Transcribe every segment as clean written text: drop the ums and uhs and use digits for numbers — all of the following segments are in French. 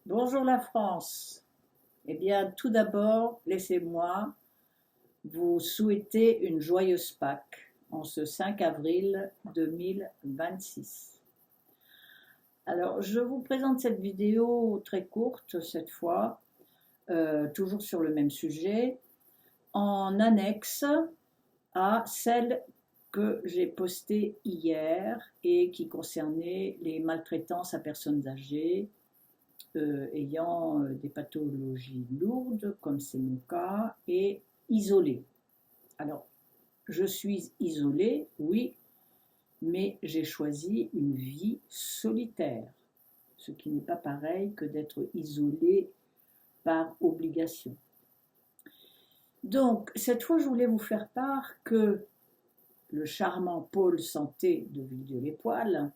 Bonjour la France. Eh bien, tout d'abord, laissez-moi vous souhaiter une joyeuse Pâques en ce 5 avril 2026. Alors, je vous présente cette vidéo très courte cette fois, toujours sur le même sujet, en annexe à celle que j'ai postée hier et qui concernait les maltraitances à personnes âgées ayant des pathologies lourdes, comme c'est mon cas, et isolées. Alors, je suis isolée, oui, mais j'ai choisi une vie solitaire, ce qui n'est pas pareil que d'être isolée par obligation. Donc, cette fois, je voulais vous faire part que le charmant pôle santé de Villedieu-les-Poêles,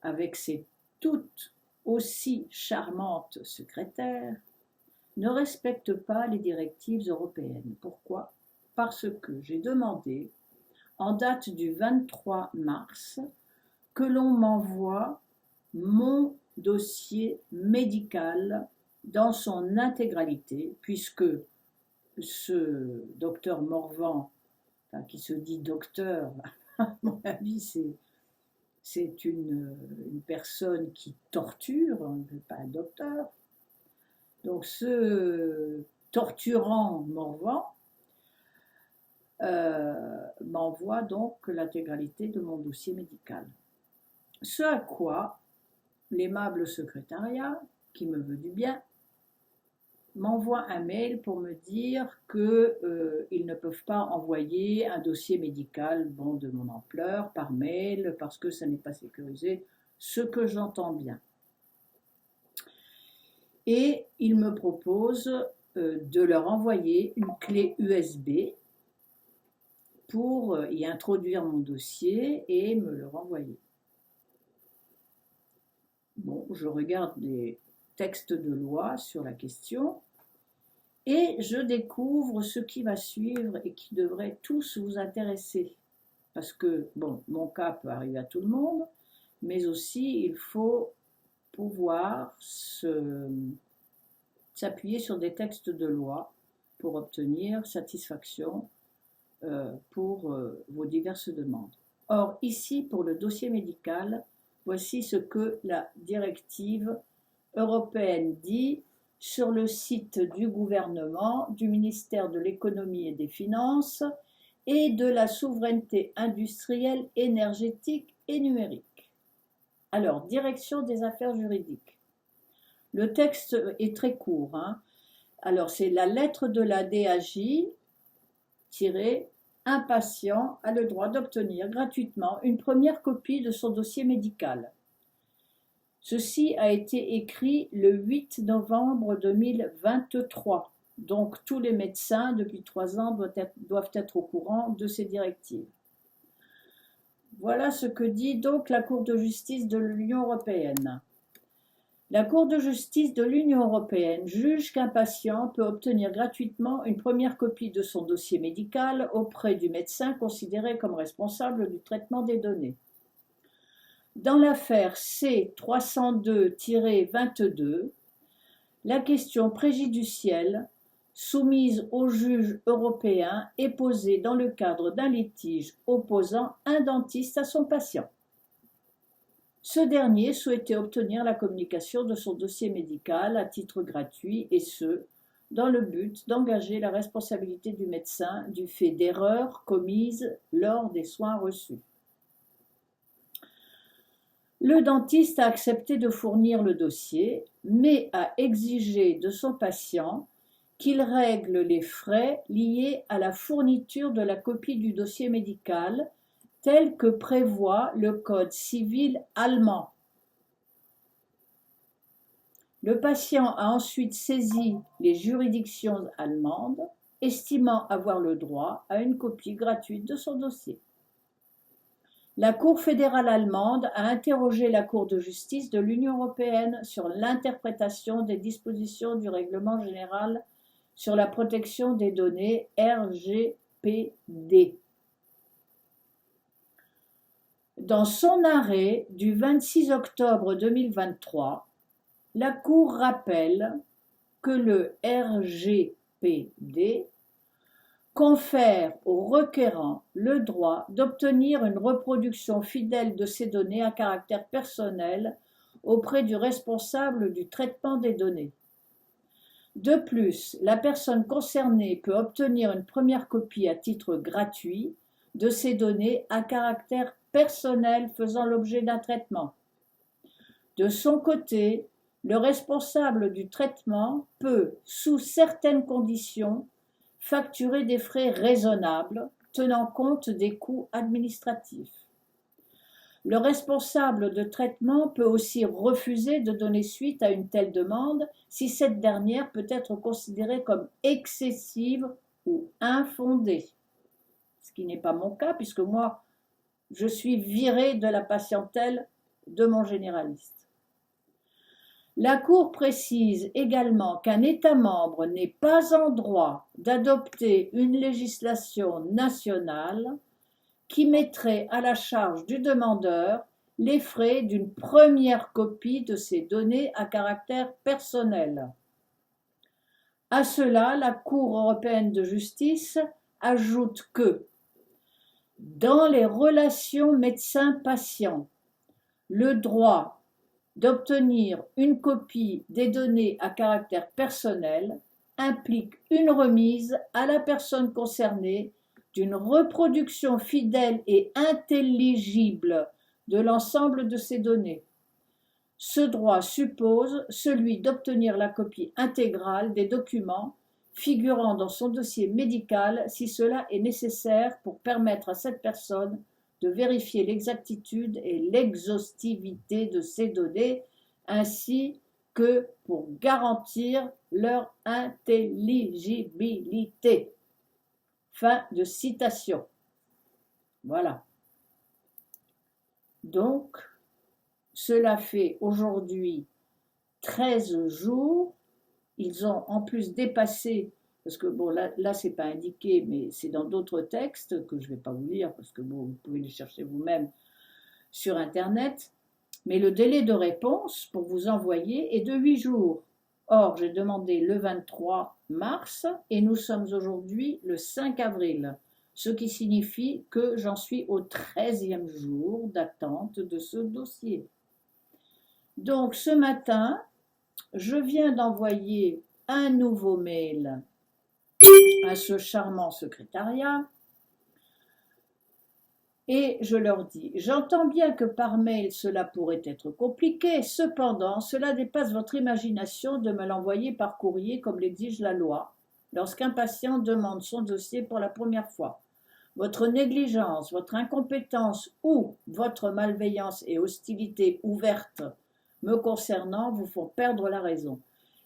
avec ses toutes aussi charmantes secrétaires, ne respecte pas les directives européennes. Pourquoi? Parce que j'ai demandé, en date du 23 mars, que l'on m'envoie mon dossier médical dans son intégralité, puisque ce docteur Morvan, enfin, qui se dit docteur, à mon avis, c'est une personne qui torture, pas un docteur. Donc ce torturant Morvan m'envoie donc l'intégralité de mon dossier médical. Ce à quoi l'aimable secrétariat, qui me veut du bien, m'envoie un mail pour me dire qu'ils ne peuvent pas envoyer un dossier médical de mon ampleur par mail parce que ça n'est pas sécurisé, ce que j'entends bien. Et ils me proposent de leur envoyer une clé USB pour y introduire mon dossier et me le renvoyer. Bon, je regarde les textes de loi sur la question et je découvre ce qui va suivre et qui devrait tous vous intéresser. Parce que, bon, mon cas peut arriver à tout le monde, mais aussi il faut pouvoir s'appuyer sur des textes de loi pour obtenir satisfaction pour vos diverses demandes. Or, ici, pour le dossier médical, voici ce que la directive européenne dit sur le site du gouvernement, du ministère de l'économie et des finances et de la souveraineté industrielle, énergétique et numérique. Alors, direction des affaires juridiques. Le texte est très court. Alors, c'est la lettre de la DAJ, un patient a le droit d'obtenir gratuitement une première copie de son dossier médical. Ceci a été écrit le 8 novembre 2023. Donc tous les médecins depuis 3 ans doivent être au courant de ces directives. Voilà ce que dit donc la Cour de justice de l'Union européenne. La Cour de justice de l'Union européenne juge qu'un patient peut obtenir gratuitement une première copie de son dossier médical auprès du médecin considéré comme responsable du traitement des données. Dans l'affaire C-302-22, la question préjudicielle soumise au juge européen est posée dans le cadre d'un litige opposant un dentiste à son patient. Ce dernier souhaitait obtenir la communication de son dossier médical à titre gratuit et ce, dans le but d'engager la responsabilité du médecin du fait d'erreurs commises lors des soins reçus. Le dentiste a accepté de fournir le dossier, mais a exigé de son patient qu'il règle les frais liés à la fourniture de la copie du dossier médical tel que prévoit le Code civil allemand. Le patient a ensuite saisi les juridictions allemandes, estimant avoir le droit à une copie gratuite de son dossier. La Cour fédérale allemande a interrogé la Cour de justice de l'Union européenne sur l'interprétation des dispositions du Règlement général sur la protection des données RGPD. Dans son arrêt du 26 octobre 2023, La Cour rappelle que le RGPD confère au requérant le droit d'obtenir une reproduction fidèle de ces données à caractère personnel auprès du responsable du traitement des données. De plus, la personne concernée peut obtenir une première copie à titre gratuit de ces données à caractère personnel faisant l'objet d'un traitement. De son côté, le responsable du traitement peut, sous certaines conditions, facturer des frais raisonnables tenant compte des coûts administratifs. Le responsable de traitement peut aussi refuser de donner suite à une telle demande si cette dernière peut être considérée comme excessive ou infondée. Ce qui n'est pas mon cas puisque moi, je suis virée de la patientèle de mon généraliste. La Cour précise également qu'un État membre n'est pas en droit d'adopter une législation nationale qui mettrait à la charge du demandeur les frais d'une première copie de ces données à caractère personnel. À cela, la Cour européenne de justice ajoute que, dans les relations médecin-patient, le droit d'obtenir une copie des données à caractère personnel implique une remise à la personne concernée d'une reproduction fidèle et intelligible de l'ensemble de ces données. Ce droit suppose celui d'obtenir la copie intégrale des documents figurant dans son dossier médical si cela est nécessaire pour permettre à cette personne de vérifier l'exactitude et l'exhaustivité de ces données, ainsi que pour garantir leur intelligibilité. Fin de citation. Voilà. Donc, cela fait aujourd'hui 13 jours. Ils ont en plus dépassé, parce que bon, là c'est pas indiqué, mais c'est dans d'autres textes que je ne vais pas vous lire, parce que bon, vous pouvez les chercher vous-même sur Internet. Mais le délai de réponse pour vous envoyer est de 8 jours. Or, j'ai demandé le 23 mars et nous sommes aujourd'hui le 5 avril, ce qui signifie que j'en suis au 13e jour d'attente de ce dossier. Donc, ce matin, je viens d'envoyer un nouveau mail à ce charmant secrétariat et je leur dis, j'entends bien que par mail cela pourrait être compliqué, cependant cela dépasse votre imagination de me l'envoyer par courrier comme l'exige la loi lorsqu'un patient demande son dossier pour la première fois. Votre négligence, votre incompétence ou votre malveillance et hostilité ouverte me concernant vous font perdre la raison.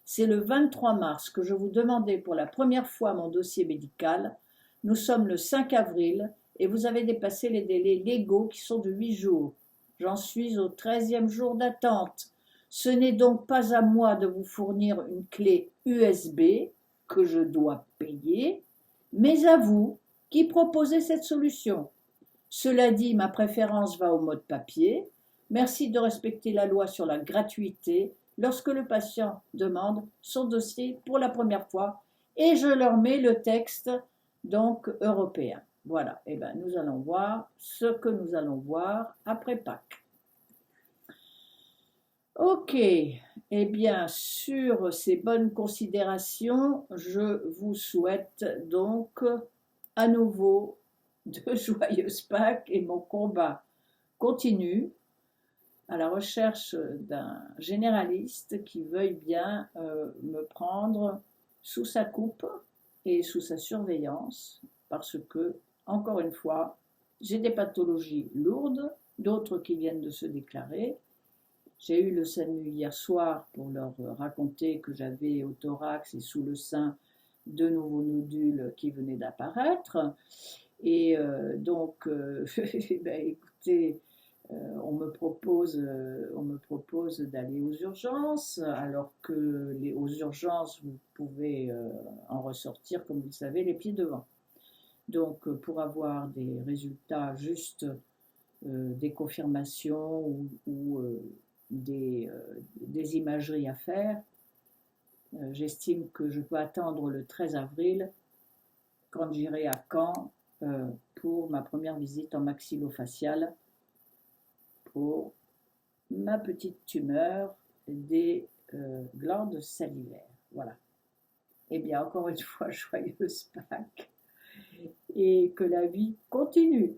C'est le 23 mars que je vous demandais pour la première fois mon dossier médical. Nous sommes le 5 avril et vous avez dépassé les délais légaux qui sont de 8 jours. J'en suis au 13e jour d'attente. Ce n'est donc pas à moi de vous fournir une clé USB que je dois payer, mais à vous qui proposez cette solution. Cela dit, ma préférence va au mode papier. Merci de respecter la loi sur la gratuité lorsque le patient demande son dossier pour la première fois et je leur mets le texte donc européen. Voilà, et bien nous allons voir ce que nous allons voir après Pâques. Ok, eh bien sur ces bonnes considérations, je vous souhaite donc à nouveau de joyeuses Pâques et mon combat continue à la recherche d'un généraliste qui veuille bien me prendre sous sa coupe et sous sa surveillance parce que, encore une fois, j'ai des pathologies lourdes, d'autres qui viennent de se déclarer. J'ai eu le SAMU hier soir pour leur raconter que j'avais au thorax et sous le sein de nouveaux nodules qui venaient d'apparaître. Et donc, ben, écoutez, on me propose d'aller aux urgences, alors que aux urgences, vous pouvez en ressortir, comme vous le savez, les pieds devant. Donc, pour avoir des résultats juste des confirmations ou des imageries à faire. J'estime que je peux attendre le 13 avril quand j'irai à Caen pour ma première visite en maxillofacial pour ma petite tumeur des glandes salivaires. Voilà. Eh bien, encore une fois, joyeuse Pâques et que la vie continue.